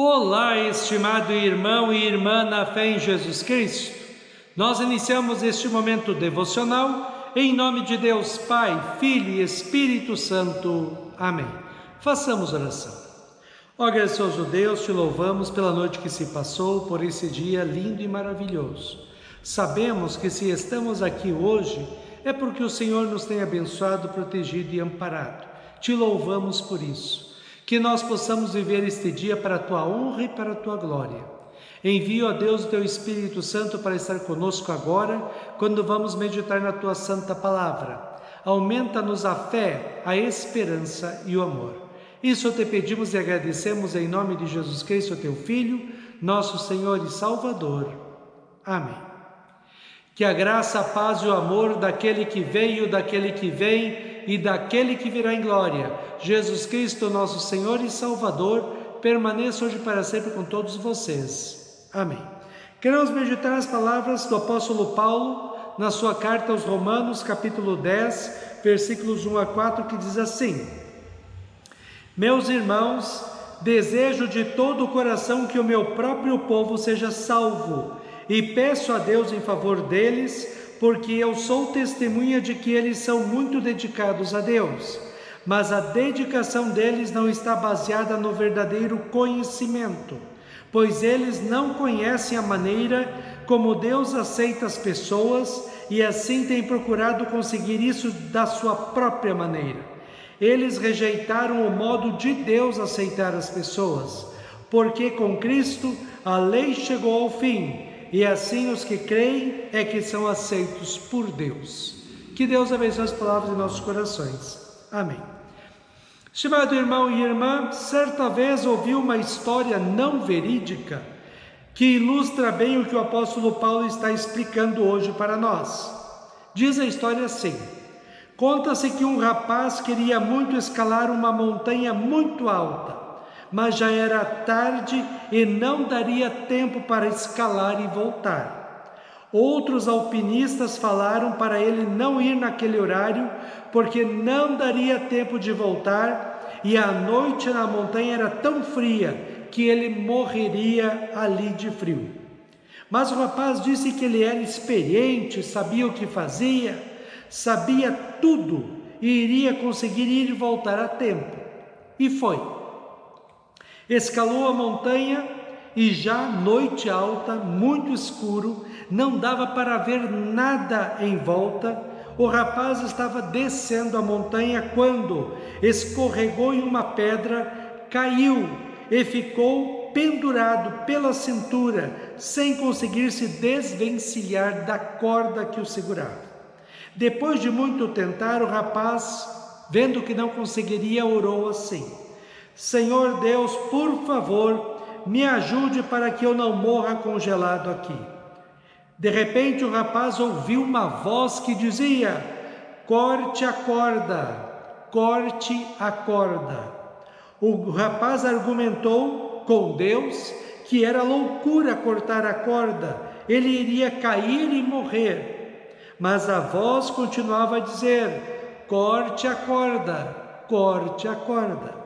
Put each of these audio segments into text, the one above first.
Olá, estimado irmão e irmã na fé em Jesus Cristo. Nós iniciamos este momento devocional em nome de Deus Pai, Filho e Espírito Santo. Amém. Façamos oração. Ó gracioso Deus, te louvamos pela noite que se passou, por esse dia lindo e maravilhoso. Sabemos que se estamos aqui hoje é porque o Senhor nos tem abençoado, protegido e amparado. Te louvamos por isso. Que nós possamos viver este dia para a Tua honra e para a Tua glória. Envia, ó Deus, o Teu Espírito Santo para estar conosco agora, quando vamos meditar na Tua Santa Palavra. Aumenta-nos a fé, a esperança e o amor. Isso te pedimos e agradecemos em nome de Jesus Cristo, Teu Filho, nosso Senhor e Salvador. Amém. Que a graça, a paz e o amor daquele que veio, daquele que vem e daquele que virá em glória, Jesus Cristo, nosso Senhor e Salvador, permaneça hoje para sempre com todos vocês. Amém. Queremos meditar as palavras do apóstolo Paulo na sua carta aos Romanos, capítulo 10, versículos 1 a 4, que diz assim: Meus irmãos, desejo de todo o coração que o meu próprio povo seja salvo, e peço a Deus em favor deles, porque eu sou testemunha de que eles são muito dedicados a Deus, mas a dedicação deles não está baseada no verdadeiro conhecimento, pois eles não conhecem a maneira como Deus aceita as pessoas e assim têm procurado conseguir isso da sua própria maneira. Eles rejeitaram o modo de Deus aceitar as pessoas, porque com Cristo a lei chegou ao fim, e assim os que creem é que são aceitos por Deus. Que Deus abençoe as palavras em nossos corações. Amém. Estimado irmão e irmã, certa vez ouvi uma história não verídica que ilustra bem o que o apóstolo Paulo está explicando hoje para nós. Diz a história assim: conta-se que um rapaz queria muito escalar uma montanha muito alta, mas já era tarde e não daria tempo para escalar e voltar. Outros alpinistas falaram para ele não ir naquele horário, porque não daria tempo de voltar, e a noite na montanha era tão fria que ele morreria ali de frio. Mas o rapaz disse que ele era experiente, sabia o que fazia, sabia tudo e iria conseguir ir e voltar a tempo. E foi. Escalou a montanha e já noite alta, muito escuro, não dava para ver nada em volta. O rapaz estava descendo a montanha quando escorregou em uma pedra, caiu e ficou pendurado pela cintura, sem conseguir se desvencilhar da corda que o segurava. Depois de muito tentar, o rapaz, vendo que não conseguiria, orou assim: Senhor Deus, por favor, me ajude para que eu não morra congelado aqui. De repente o rapaz ouviu uma voz que dizia: corte a corda, corte a corda. O rapaz argumentou com Deus que era loucura cortar a corda, ele iria cair e morrer. Mas a voz continuava a dizer: corte a corda, corte a corda.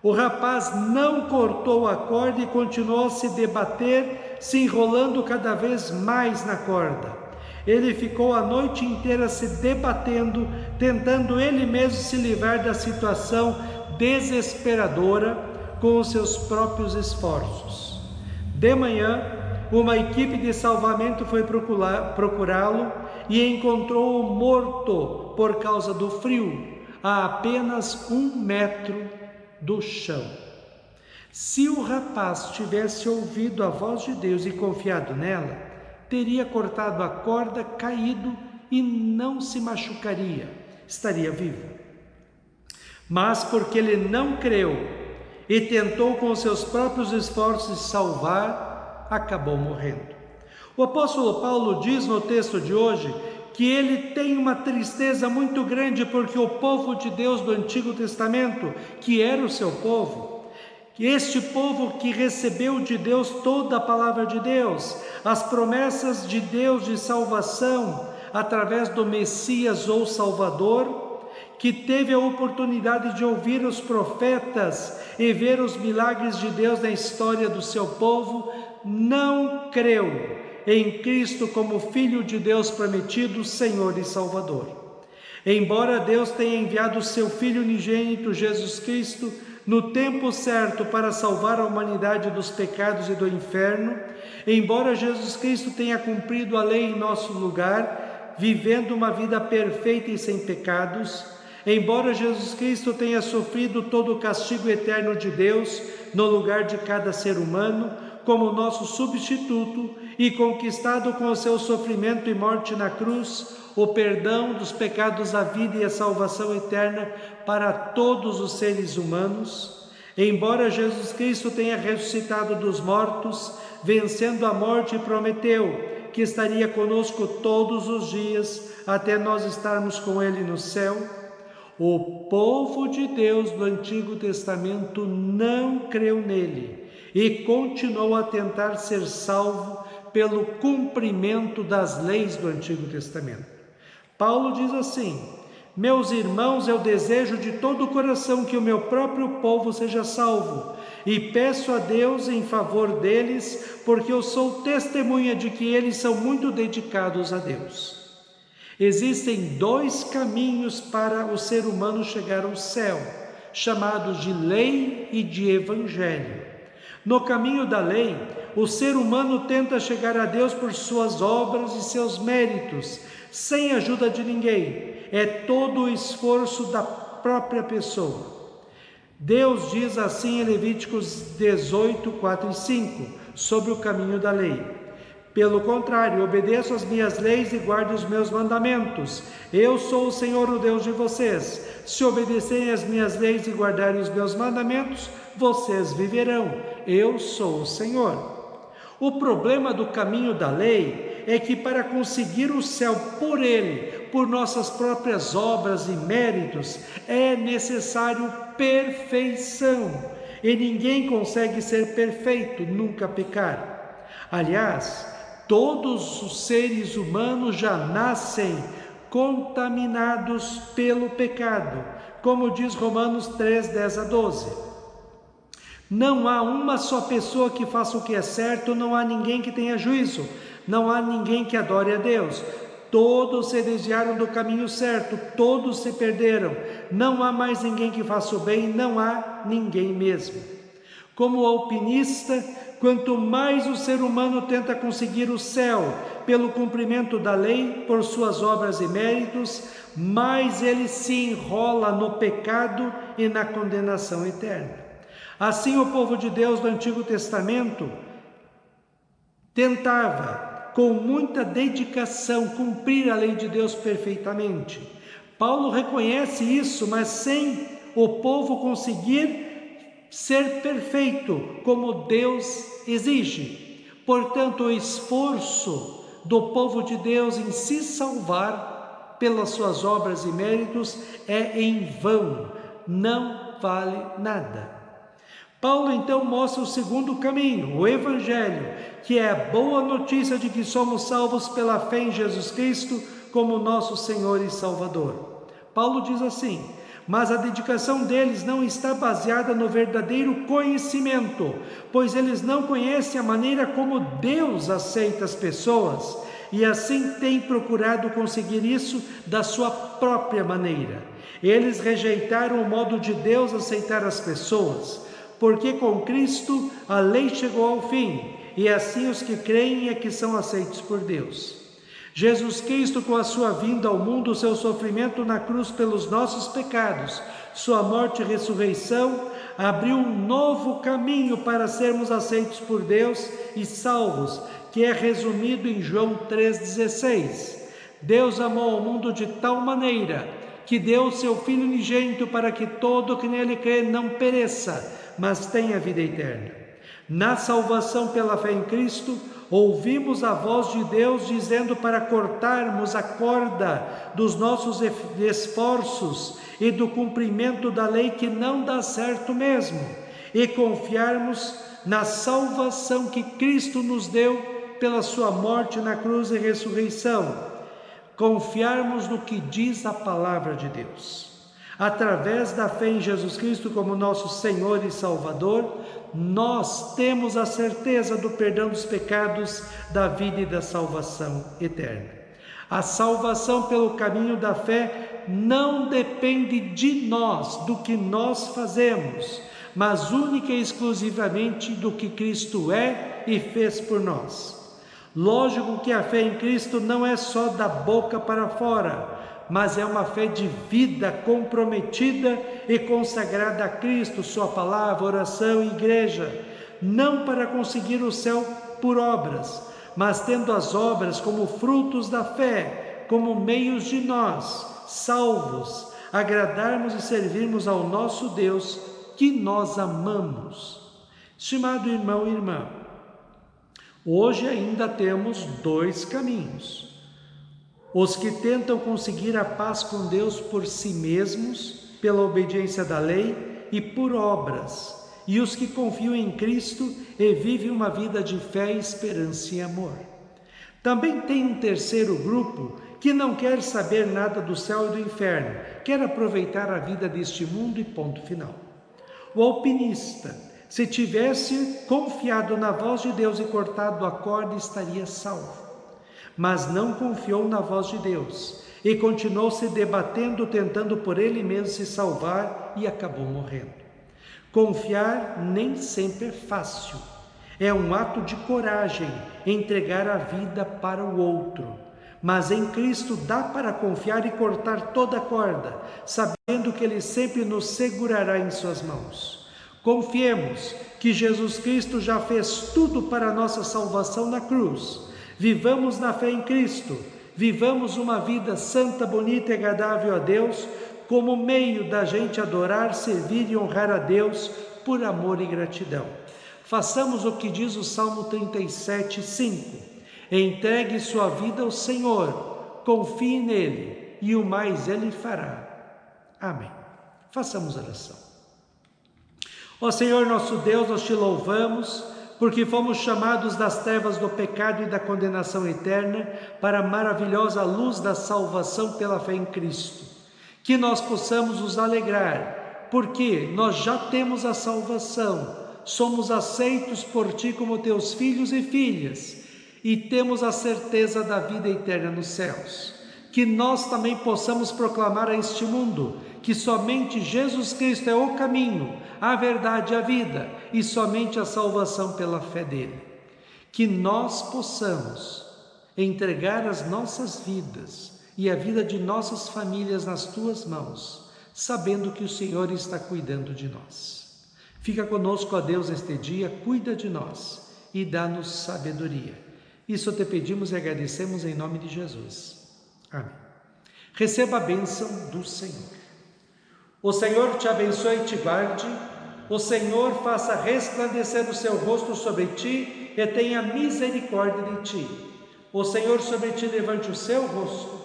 O rapaz não cortou a corda e continuou a se debater, se enrolando cada vez mais na corda. Ele ficou a noite inteira se debatendo, tentando ele mesmo se livrar da situação desesperadora com os seus próprios esforços. De manhã, uma equipe de salvamento foi procurá-lo e encontrou-o morto por causa do frio, a apenas 1 metro do chão. Se o rapaz tivesse ouvido a voz de Deus e confiado nela, teria cortado a corda, caído e não se machucaria, estaria vivo. Mas porque ele não creu e tentou com seus próprios esforços se salvar, acabou morrendo. O apóstolo Paulo diz no texto de hoje que ele tem uma tristeza muito grande porque o povo de Deus do Antigo Testamento, que era o seu povo, este povo que recebeu de Deus toda a palavra de Deus, as promessas de Deus de salvação através do Messias ou Salvador, que teve a oportunidade de ouvir os profetas e ver os milagres de Deus na história do seu povo, não creu em Cristo como Filho de Deus prometido, Senhor e Salvador. Embora Deus tenha enviado o seu Filho unigênito, Jesus Cristo, no tempo certo para salvar a humanidade dos pecados e do inferno, embora Jesus Cristo tenha cumprido a lei em nosso lugar, vivendo uma vida perfeita e sem pecados, embora Jesus Cristo tenha sofrido todo o castigo eterno de Deus no lugar de cada ser humano, como nosso substituto, e conquistado com o seu sofrimento e morte na cruz, o perdão dos pecados, a vida e a salvação eterna para todos os seres humanos, embora Jesus Cristo tenha ressuscitado dos mortos, vencendo a morte, prometeu que estaria conosco todos os dias, até nós estarmos com Ele no céu, o povo de Deus do Antigo Testamento não creu nele e continuou a tentar ser salvo pelo cumprimento das leis do Antigo Testamento. Paulo diz assim: meus irmãos, eu desejo de todo o coração que o meu próprio povo seja salvo, e peço a Deus em favor deles, porque eu sou testemunha de que eles são muito dedicados a Deus. Existem dois caminhos para o ser humano chegar ao céu, chamados de lei e de evangelho. No caminho da lei, o ser humano tenta chegar a Deus por suas obras e seus méritos, sem ajuda de ninguém. É todo o esforço da própria pessoa. Deus diz assim em Levíticos 18, 4 e 5, sobre o caminho da lei: pelo contrário, obedeço às minhas leis e guarde os meus mandamentos. Eu sou o Senhor, o Deus de vocês. Se obedecerem às minhas leis e guardarem os meus mandamentos, vocês viverão. Eu sou o Senhor. O problema do caminho da lei é que para conseguir o céu por ele, por nossas próprias obras e méritos, é necessário perfeição. E ninguém consegue ser perfeito, nunca pecar. Aliás, todos os seres humanos já nascem contaminados pelo pecado, como diz Romanos 3, 10 a 12. Não há uma só pessoa que faça o que é certo, não há ninguém que tenha juízo, não há ninguém que adore a Deus. Todos se desviaram do caminho certo, todos se perderam. Não há mais ninguém que faça o bem, não há ninguém mesmo. Como alpinista, quanto mais o ser humano tenta conseguir o céu pelo cumprimento da lei, por suas obras e méritos, mais ele se enrola no pecado e na condenação eterna. Assim, o povo de Deus do Antigo Testamento tentava, com muita dedicação, cumprir a lei de Deus perfeitamente. Paulo reconhece isso, mas sem o povo conseguir ser perfeito, como Deus exige. Portanto, o esforço do povo de Deus em se salvar pelas suas obras e méritos é em vão, não vale nada. Paulo então mostra o segundo caminho, o Evangelho, que é a boa notícia de que somos salvos pela fé em Jesus Cristo como nosso Senhor e Salvador. Paulo diz assim: mas a dedicação deles não está baseada no verdadeiro conhecimento, pois eles não conhecem a maneira como Deus aceita as pessoas, e assim têm procurado conseguir isso da sua própria maneira. Eles rejeitaram o modo de Deus aceitar as pessoas, porque com Cristo a lei chegou ao fim, e assim os que creem é que são aceitos por Deus. Jesus Cristo, com a sua vinda ao mundo, o seu sofrimento na cruz pelos nossos pecados, sua morte e ressurreição, abriu um novo caminho para sermos aceitos por Deus e salvos, que é resumido em João 3,16. Deus amou o mundo de tal maneira que deu o seu Filho unigênito para que todo que nele crê não pereça, mas tenha vida eterna. Na salvação pela fé em Cristo, ouvimos a voz de Deus dizendo para cortarmos a corda dos nossos esforços e do cumprimento da lei que não dá certo mesmo, e confiarmos na salvação que Cristo nos deu pela sua morte na cruz e ressurreição. Confiarmos no que diz a palavra de Deus. Através da fé em Jesus Cristo como nosso Senhor e Salvador, nós temos a certeza do perdão dos pecados, da vida e da salvação eterna. A salvação pelo caminho da fé não depende de nós, do que nós fazemos, mas única e exclusivamente do que Cristo é e fez por nós. Lógico que a fé em Cristo não é só da boca para fora, mas é uma fé de vida comprometida e consagrada a Cristo, sua palavra, oração e igreja, não para conseguir o céu por obras, mas tendo as obras como frutos da fé, como meios de nós, salvos, agradarmos e servirmos ao nosso Deus, que nós amamos. Estimado irmão e irmã, hoje ainda temos dois caminhos: os que tentam conseguir a paz com Deus por si mesmos, pela obediência da lei e por obras, e os que confiam em Cristo e vivem uma vida de fé, esperança e amor. Também tem um terceiro grupo que não quer saber nada do céu e do inferno, quer aproveitar a vida deste mundo e ponto final. O alpinista, se tivesse confiado na voz de Deus e cortado a corda, estaria salvo. Mas não confiou na voz de Deus e continuou se debatendo, tentando por ele mesmo se salvar e acabou morrendo. Confiar nem sempre é fácil. É um ato de coragem entregar a vida para o outro. Mas em Cristo dá para confiar e cortar toda a corda, sabendo que Ele sempre nos segurará em suas mãos. Confiemos que Jesus Cristo já fez tudo para a nossa salvação na cruz. Vivamos na fé em Cristo, vivamos uma vida santa, bonita e agradável a Deus, como meio da gente adorar, servir e honrar a Deus por amor e gratidão. Façamos o que diz o Salmo 37, 5. Entregue sua vida ao Senhor, confie nele e o mais Ele fará. Amém. Façamos oração. Ó Senhor nosso Deus, nós te louvamos, porque fomos chamados das trevas do pecado e da condenação eterna para a maravilhosa luz da salvação pela fé em Cristo. Que nós possamos nos alegrar, porque nós já temos a salvação, somos aceitos por Ti como Teus filhos e filhas, e temos a certeza da vida eterna nos céus. Que nós também possamos proclamar a este mundo que somente Jesus Cristo é o caminho, a verdade e a vida, e somente a salvação pela fé dele. Que nós possamos entregar as nossas vidas e a vida de nossas famílias nas Tuas mãos, sabendo que o Senhor está cuidando de nós. Fica conosco, ó Deus, este dia, cuida de nós e dá-nos sabedoria. Isso te pedimos e agradecemos em nome de Jesus. Amém. Receba a bênção do Senhor. O Senhor te abençoe e te guarde. O Senhor faça resplandecer o seu rosto sobre ti e tenha misericórdia de ti. O Senhor sobre ti levante o seu rosto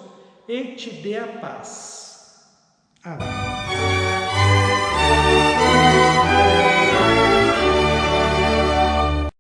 e te dê a paz. Amém.